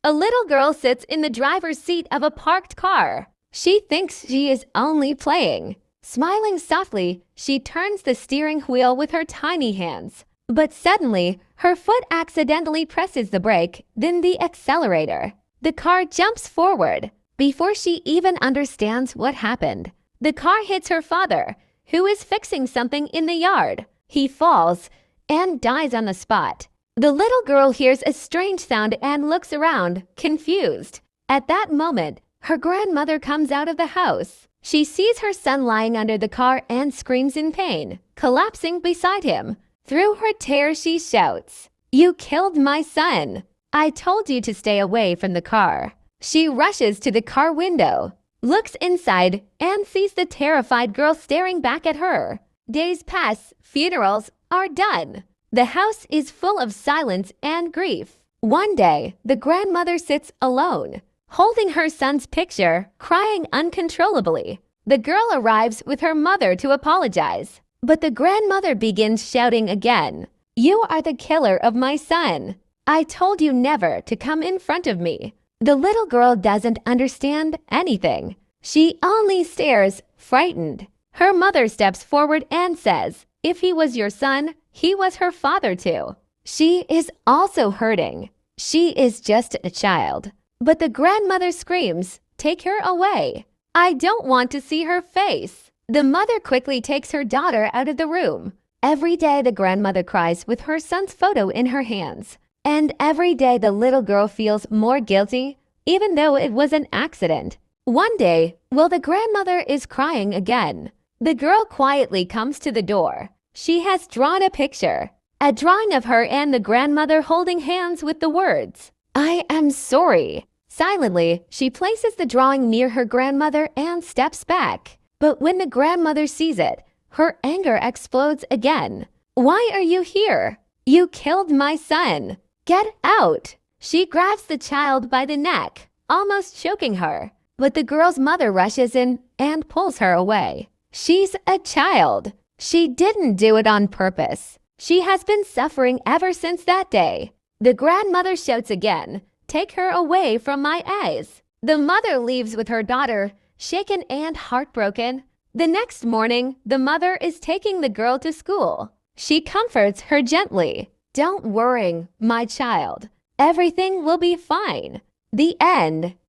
A little girl sits in the driver's seat of a parked car. She thinks she is only playing. Smiling softly, she turns the steering wheel with her tiny hands. But suddenly, her foot accidentally presses the brake, then the accelerator. The car jumps forward. Before she even understands what happened, the car hits her father, who is fixing something in the yard. He falls and dies on the spot. The little girl hears a strange sound and looks around, confused. At that moment, her grandmother comes out of the house. She sees her son lying under the car and screams in pain, collapsing beside him. Through her tears, she shouts, "You killed my son! I told you to stay away from the car." She rushes to the car window, looks inside, and sees the terrified girl staring back at her. Days pass, funerals are done. The house is full of silence and grief. One day, the grandmother sits alone, holding her son's picture, crying uncontrollably. The girl arrives with her mother to apologize, but the grandmother begins shouting again, "You are the killer of my son. I told you never to come in front of me." The little girl doesn't understand anything. She only stares, frightened. Her mother steps forward and says, "If he was your son, he was her father too." She is also hurting. She is just a child. But the grandmother screams, "Take her away. I don't want to see her face." The mother quickly takes her daughter out of the room. Every day the grandmother cries with her son's photo in her hands. And every day the little girl feels more guilty, even though it was an accident. One day, while the grandmother is crying again, the girl quietly comes to the door. She has drawn a picture, a drawing of her and the grandmother holding hands with the words, "I am sorry." Silently, she places the drawing near her grandmother and steps back. But when the grandmother sees it, her anger explodes again. "Why are you here? You killed my son. Get out!" She grabs the child by the neck, almost choking her. But the girl's mother rushes in and pulls her away. She's a child. She didn't do it on purpose. She has been suffering ever since that day. The grandmother shouts again, "Take her away from my eyes." The mother leaves with her daughter, shaken and heartbroken. The next morning, the mother is taking the girl to school. She comforts her gently. "Don't worry, my child. Everything will be fine." The end.